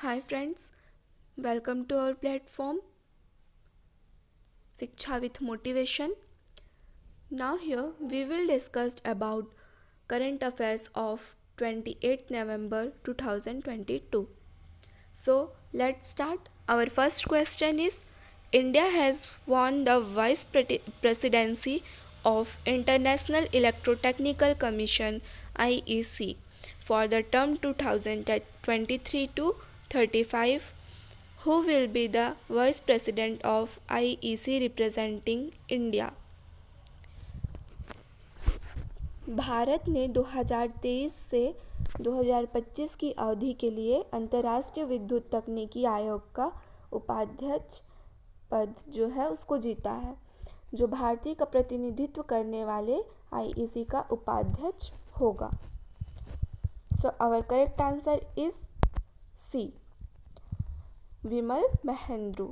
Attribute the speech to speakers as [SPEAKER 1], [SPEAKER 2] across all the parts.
[SPEAKER 1] Hi friends, welcome to our platform Shiksha with Motivation. Now here we will discuss about current affairs of 28th November 2022. So let's start. Our first question is India has won the vice presidency of International Electrotechnical Commission IEC for the term 2023 to 35. Who will be the vice president of IEC representing India? Bharat ने 2023 से 2025 की अवधि के लिए अंतर्राष्ट्रीय विद्युत तकनीकी आयोग का उपाध्यक्ष पद जो है उसको जीता है, जो भारतीय का प्रतिनिधित्व करने वाले आईईसी का उपाध्यक्ष होगा. So our correct answer is C, Vimal Mahendru.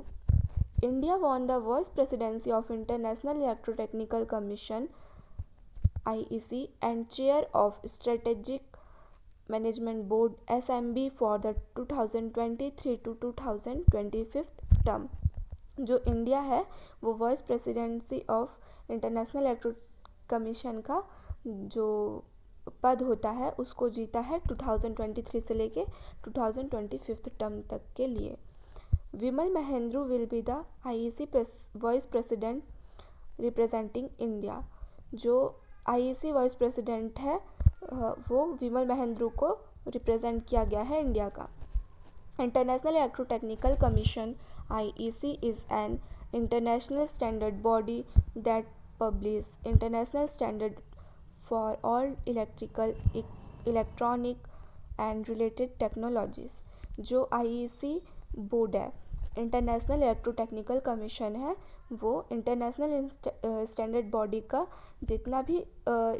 [SPEAKER 1] India won the vice presidency of International Electrotechnical Commission IEC and chair of Strategic Management Board SMB for the 2023 to 2025 term. जो इंडिया है वो vice presidency of international electro commission का जो पद होता है उसको जीता है 2023 से लेके 2025 टर्म तक के लिए. Vimal Mahendru will be the IEC vice president representing India. जो आईईसी वाइस प्रेसिडेंट है वो विमल महेंद्रू को रिप्रेजेंट किया गया है इंडिया का. International electrotechnical commission IEC is an international standard body that publishes international standard for all electrical, electronic and related technologies. जो IEC board है, इंटरनेशनल इलेक्ट्रोटेक्निकल कमीशन है, वो इंटरनेशनल स्टैंडर्ड बॉडी का जितना भी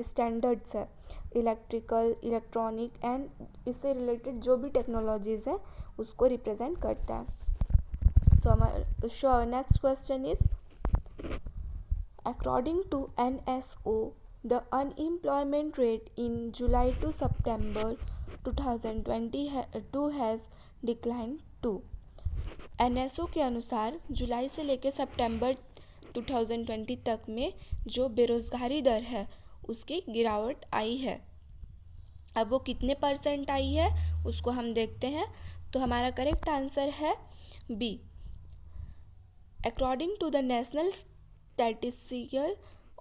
[SPEAKER 1] स्टैंडर्ड्स है इलेक्ट्रिकल, इलेक्ट्रॉनिक एंड इससे related जो भी टेक्नोलॉजीज़ हैं उसको रिप्रेजेंट करता है. So our next question is, according to NSO, the unemployment rate in July to September 2022 has declined to. NSO के अनुसार जुलाई से लेकर सितंबर 2020 तक में जो बेरोज़गारी दर है उसकी गिरावट आई है. अब वो कितने % आई है उसको हम देखते हैं. तो हमारा करेक्ट आंसर है B. According to the National Statistical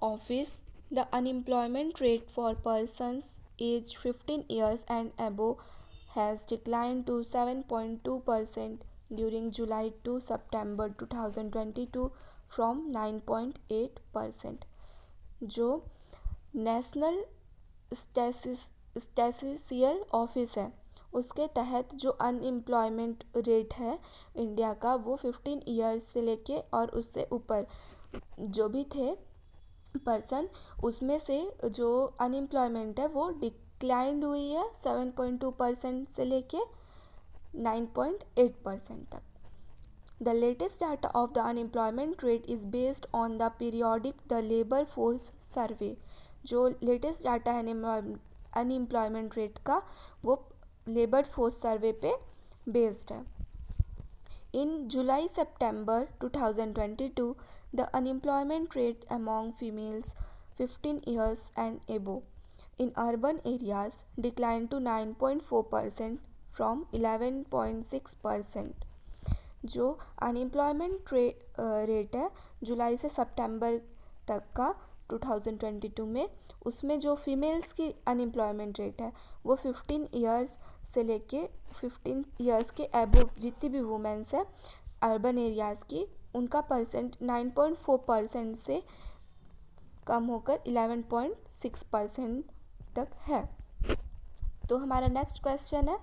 [SPEAKER 1] Office, the unemployment rate for persons aged 15 years and above has declined to 7.2% during July to September 2022 from 9.8%. जो नेशनल स्टैटिस्टिकल ऑफिस है उसके तहत जो अनएम्प्लॉयमेंट रेट है India का वो 15 years से लेके और उससे ऊपर जो भी थे पर्सन उसमें से जो अनएम्प्लॉयमेंट है वो डिक्लाइंड हुई है 7.2% से लेके 9.8% तक. The latest data of the unemployment rate is based on the periodic the labor force survey. जो लेटेस्ट डाटा है अनएम्प्लॉयमेंट रेट का वो लेबर फोर्स सर्वे पे बेस्ड है. In July September 2022 the unemployment rate among females 15 years and above in urban areas decline to 9.4% from 11.6%. जो unemployment rate है जुलाई से सितंबर तक का 2022 में उसमें जो फीमेल्स की अनएम्प्लॉयमेंट रेट है वो 15 ईयर्स से लेके 15 ईयर्स के एबोव जितनी भी वुमेन्स है अर्बन एरियाज़ की उनका परसेंट 9.4% से कम होकर 11.6% तक है. तो हमारा नेक्स्ट क्वेश्चन है,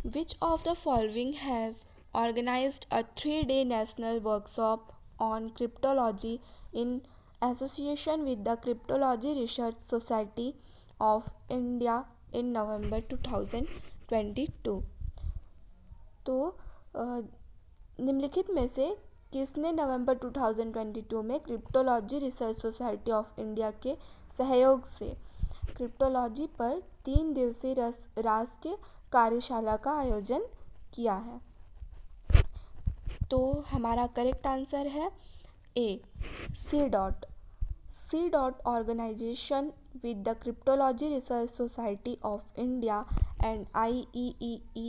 [SPEAKER 1] which of the following has organised a 3-day national workshop on cryptology in association with the Cryptology Research Society of India in November 2022. तो निम्नलिखित में से किसने नवंबर 2022 में Cryptology Research Society of India के सहयोग से क्रिप्टोलॉजी पर 3 दिवसीय राष्ट्रीय कार्यशाला का आयोजन किया है। तो हमारा करेक्ट आंसर है A, C dot. C dot organisation with the Cryptology Research Society of India and IEEE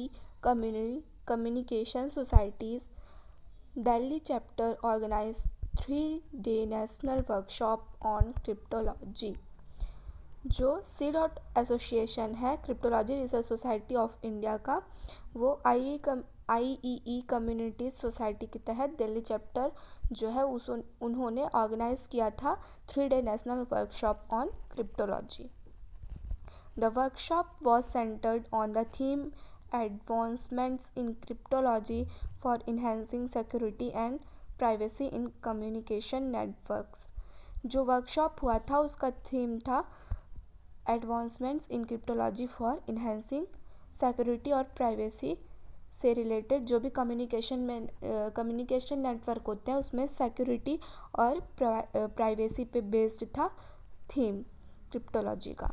[SPEAKER 1] Communication Societies Delhi chapter organized 3-day national workshop on cryptology। जो सी डॉट एसोसिएशन है cryptology Research Society of India का, वो IEEE community society के तहत Delhi chapter जो है उन्होंने organise किया था 3-day national workshop on cryptology. The workshop was centred on the theme advancements in cryptology for enhancing security and privacy in communication networks. जो वर्कशॉप हुआ था उसका थीम था advancements in cryptology for enhancing security और privacy से related जो भी communication network होते हैं उसमें सिक्योरिटी और प्राइवेसी पे बेस्ड था थीम क्रिप्टोलॉजी का।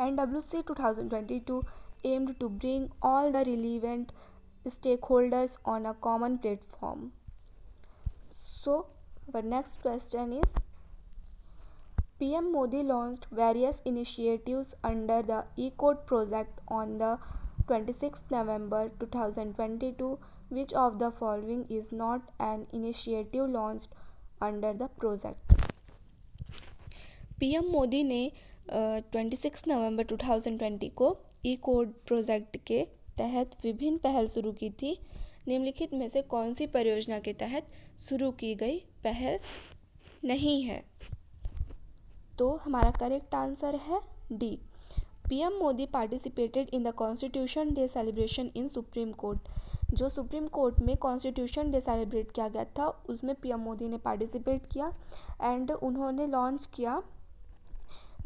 [SPEAKER 1] NWC 2022 aimed to bring all the relevant stakeholders on a common platform. So, our next question is PM Modi launched various initiatives under the E-Code project on the 26th November 2022. Which of the following is not an initiative launched under the project? PM Modi ने 26 नवंबर 2020 को E-Code project के तहत विभिन्न पहल शुरू की थी। निम्नलिखित में से कौन सी परियोजना के तहत शुरू की गई पहल नहीं है? तो हमारा करेक्ट आंसर है D. PM Modi participated in the constitution day celebration in supreme court. जो सुप्रीम कोर्ट में कॉन्स्टिट्यूशन डे सेलिब्रेट किया गया था उसमें PM मोदी ने पार्टिसिपेट किया एंड उन्होंने लॉन्च किया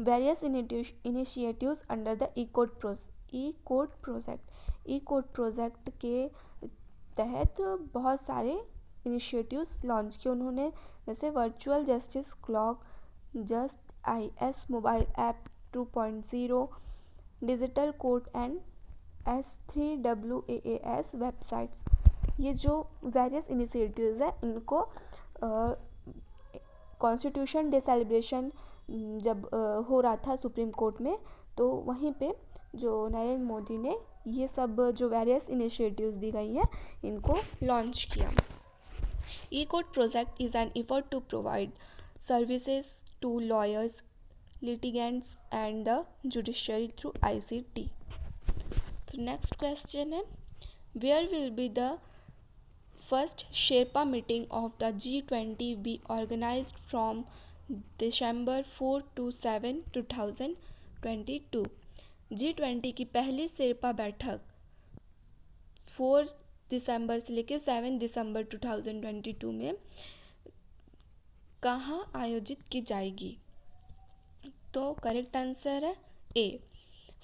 [SPEAKER 1] various initiatives under the E-Code project. E-Code project के तहत बहुत सारे इनिशिएटिव्स लॉन्च किए उन्होंने, जैसे virtual justice clock, just IS mobile app 2.0, digital court and S3WAAS websites. ये जो वेरियस इनिशिएटिव्स हैं इनको कॉन्स्टिट्यूशन डे सेलिब्रेशन जब हो रहा था सुप्रीम कोर्ट में तो वहीं पे जो नरेंद्र मोदी ने ये सब जो वेरियस इनिशिएटिव्स दी गई हैं इनको लॉन्च किया। E-Code project is an effort to provide services to lawyers, litigants and the judiciary through ICT. So next question है, where will be the first Sherpa meeting of the G20 be organized from December 4 to 7, 2022? G20 की पहली शेरपा बैठक 4 दिसंबर से लेकर 7 दिसंबर 2022 में कहाँ आयोजित की जाएगी? तो करेक्ट आंसर है A.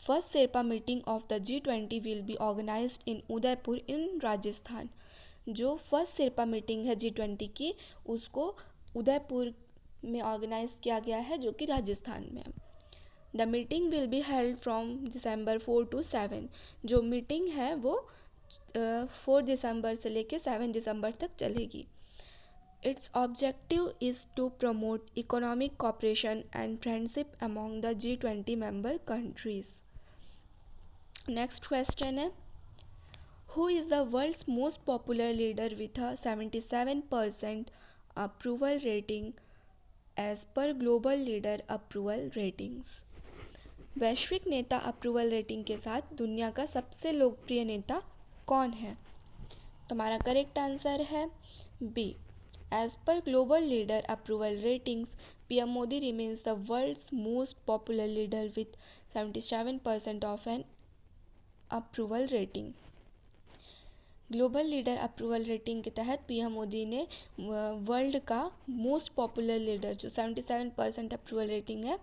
[SPEAKER 1] First sherpa meeting of the G20 will be organised in Udaipur in Rajasthan. जो फर्स्ट शेरपा मीटिंग है G20 की उसको उदयपुर में ऑर्गेनाइज किया गया है जो कि राजस्थान में है। The meeting will be held from December 4 to 7। जो मीटिंग है वो 4 दिसंबर से लेकर 7 दिसंबर तक चलेगी। Its objective is to promote economic cooperation and friendship among the G20 member countries. Next question है, who is the world's most popular leader with a 77% approval rating as per global leader approval ratings? वैश्विक नेता approval rating के साथ दुनिया का सबसे लोकप्रिय नेता कौन है? तो हमारा करेक्ट आंसर है B. As per global leader approval ratings, PM Modi remains the world's most popular leader with 77% of an approval rating. Global leader approval rating के तहत PM मोदी ने वर्ल्ड का मोस्ट पॉपुलर लीडर जो 77% approval rating है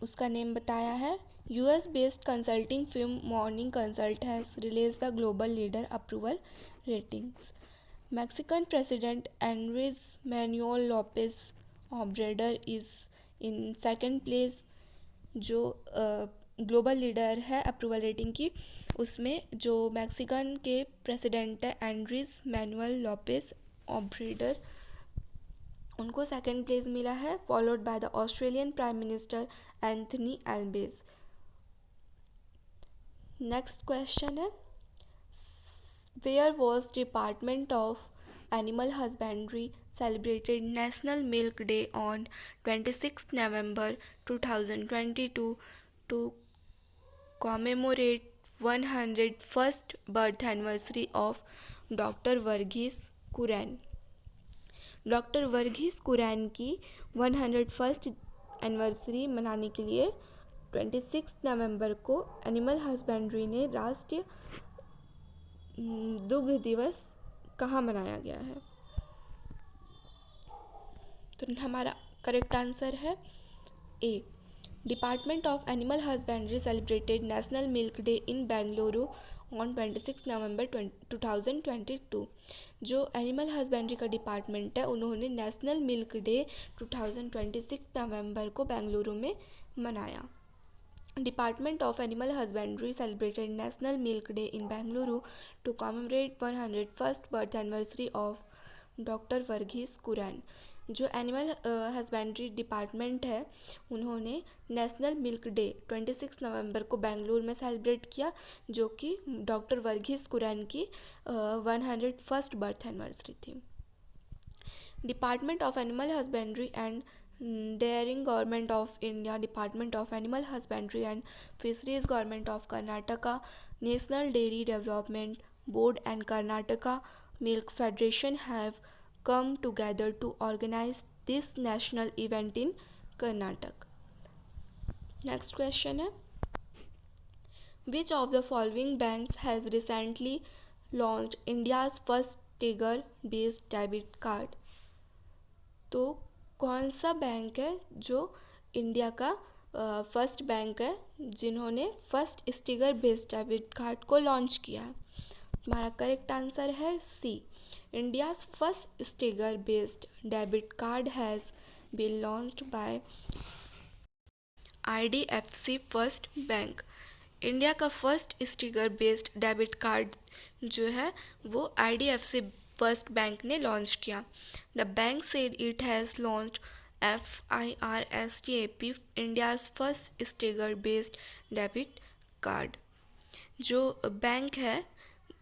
[SPEAKER 1] उसका name बताया है। US based consulting firm Morning Consult has release the global leader approval ratings. Mexican President Andres Manuel Lopez Obrador is in second place। जो global leader है approval rating की, उसमें जो मैक्सिकन के प्रेसिडेंट है एंड्रीज मैनुअल लॉपेज ओब्रेडर, उनको second place मिला है, followed by the Australian prime minister Anthony Albanese. Next question है, where was department of animal husbandry celebrated National Milk Day on 26 November 2022 to commemorate 101st birth anniversary of Dr. Verghese Kurien। Doctor Verghese Kurien की 101st anniversary मनाने के लिए 26 नवंबर को animal husbandry ने राष्ट्रीय दुग्ध दिवस कहाँ मनाया गया है? तो हमारा करेक्ट आंसर है A, department of animal husbandry celebrated national milk day in Bengaluru on 26 November 2022। जो एनिमल हस्बेंड्री का डिपार्टमेंट है उन्होंने नेशनल मिल्क डे 2026 नवंबर को बेंगलुरु में मनाया। Department of animal husbandry celebrated national milk day in Bengaluru to commemorate 101st birth anniversary of doctor Verghese Kurien. जो animal husbandry department है उन्होंने नेशनल मिल्क डे 26 नवंबर को बेंगलुरु में सेलिब्रेट किया, जो कि डॉक्टर वर्गीस कुरैन की 101st बर्थ एनिवर्सरी थी। Department of animal husbandry and dairying government of India, department of animal husbandry and fisheries government of Karnataka, national dairy development board and Karnataka milk federation have come together to organize this national event in Karnataka। Next question है, which of the following banks has recently launched India's first Tiger based debit card? तो कौन सा bank है जो India का first bank है जिन्होंने first स्टिगर based debit card को लॉन्च किया है? हमारा करेक्ट आंसर है सी, India's first sticker-based debit card has been launched by IDFC First Bank। India का first sticker based debit card जो है वो IDFC फर्स्ट बैंक ने लॉन्च किया। The bank said it has launched FIRSTAP India's first sticker based debit card. जो bank है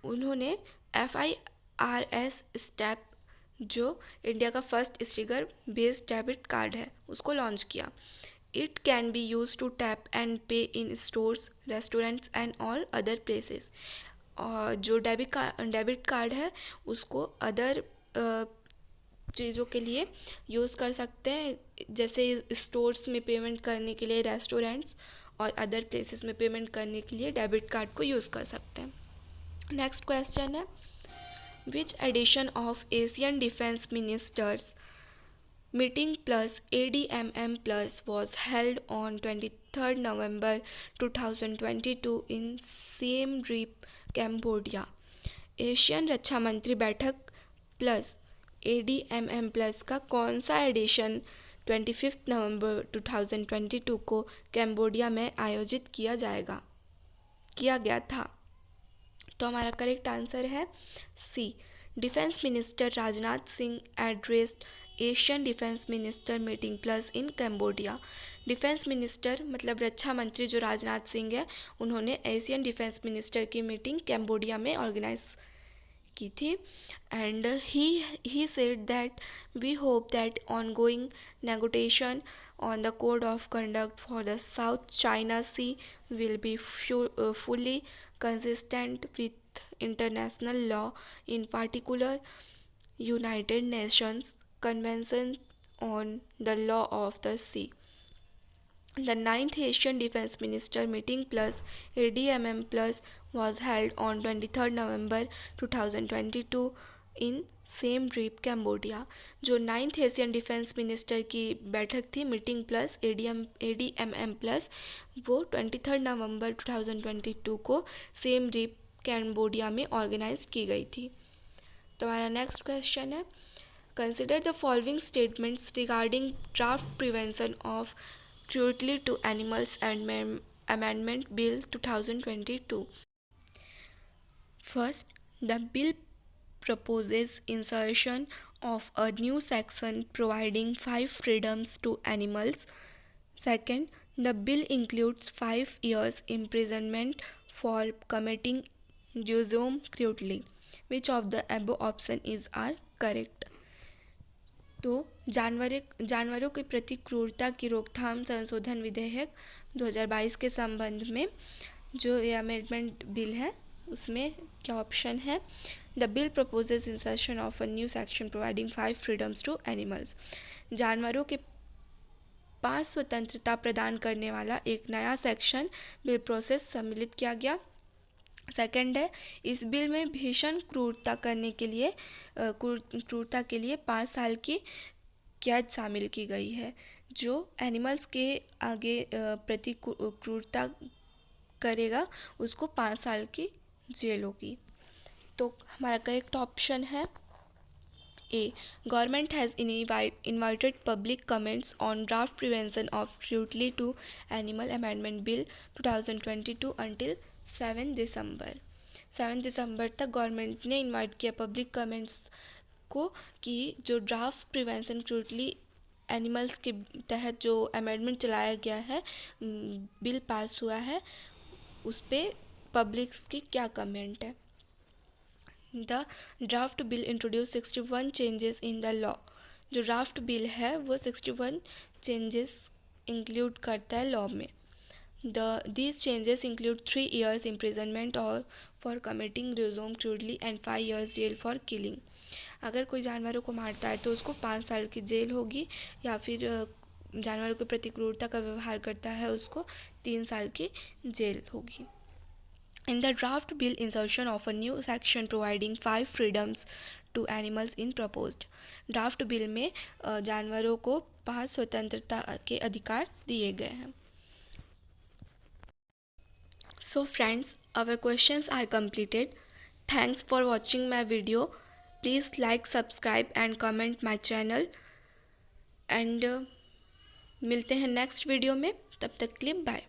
[SPEAKER 1] उन्होंने FIRSTAP जो इंडिया का first sticker based debit card है उसको लॉन्च किया। It can be use to tap and pay in stores, restaurants and all other places. और जो डेबिट कार्ड है उसको अदर चीज़ों के लिए यूज़ कर सकते हैं, जैसे स्टोर्स में पेमेंट करने के लिए, रेस्टोरेंट्स और अदर प्लेसेस में पेमेंट करने के लिए डेबिट कार्ड को यूज़ कर सकते हैं। नेक्स्ट क्वेश्चन है, which edition of Asian Defence Ministers Meeting Plus ADMM Plus was held on 23rd November 2022 in Siem Reap, Cambodia? Asian रक्षा मंत्री बैठक प्लस ADMM प्लस का कौन सा एडिशन 25 नवंबर 2022 को कैम्बोडिया में आयोजित किया गया था? तो हमारा करेक्ट आंसर है C, defence minister Rajnath Singh addressed Asian defence minister meeting plus in Cambodia. Defence minister मतलब रक्षा मंत्री जो राजनाथ सिंह है उन्होंने एशियन डिफेंस मिनिस्टर की मीटिंग कैम्बोडिया में ऑर्गेनाइज की थी। And he said that we hope that ongoing negotiation on the code of conduct for the South China Sea will be fully consistent with international law, in particular United Nations Convention on the Law of the Sea। The 9th Asian Defence Minister Meeting plus ADMM plus was held on 23rd November 2022 in Siem Reap Cambodia. जो 9th Asian defence minister की बैठक थी meeting plus ADMM plus वो 23rd नवंबर 2022 को Siem Reap Cambodia में organise की गई थी। तो हमारा नेक्स्ट क्वेश्चन है, consider the following statements regarding draft prevention of cruelty to animals and Amendment Bill 2022. First, the bill proposes insertion of a new section providing 5 freedoms to animals. Second, the bill includes 5 years imprisonment for committing gruesome cruelty. Which of the above option is are correct? तो जानवरों के प्रति क्रूरता की रोकथाम संशोधन विधेयक 2022 के संबंध में जो ये अमेंडमेंट बिल है उसमें क्या ऑप्शन है? The bill proposes insertion of a new section providing 5 freedoms to animals. जानवरों के 5 स्वतंत्रता प्रदान करने वाला एक नया सेक्शन बिल प्रोसेस सम्मिलित किया गया। सेकंड है, इस बिल में भीषण क्रूरता के लिए 5 साल की कैद शामिल की गई है। जो एनिमल्स के आगे प्रति क्रूरता करेगा उसको 5 साल की जेल होगी। तो हमारा करेक्ट ऑप्शन है A. Government has invited public comments on draft prevention of cruelty to animal amendment bill 2022 until 7 December तक गवर्नमेंट ने इनवाइट किया पब्लिक कमेंट्स को कि जो ड्राफ्ट प्रिवेंशन क्रूरटी एनिमल्स के तहत जो अमेंडमेंट चलाया गया है, बिल पास हुआ है, उस पर पब्लिक्स की क्या कमेंट है। The draft bill introduce 61 changes in the law. जो ड्राफ्ट बिल है वो 61 चेंजेस इंक्लूड करता है लॉ में। These changes include 3 years imprisonment or for committing gruesome cruelty and 5 years jail for killing। अगर कोई जानवरों को मारता है तो उसको 5 साल की जेल होगी, या फिर जानवरों के प्रति क्रूरता का व्यवहार करता है उसको 3 साल की जेल होगी। In the draft bill, insertion of a new section providing 5 freedoms to animals in proposed। Draft bill में जानवरों को 5 स्वतंत्रता के अधिकार दिए गए हैं। So friends, our questions are completed. Thanks for watching my video. Please like, subscribe and comment my channel. And मिलते हैं नेक्स्ट वीडियो में, तब तक के लिए बाय।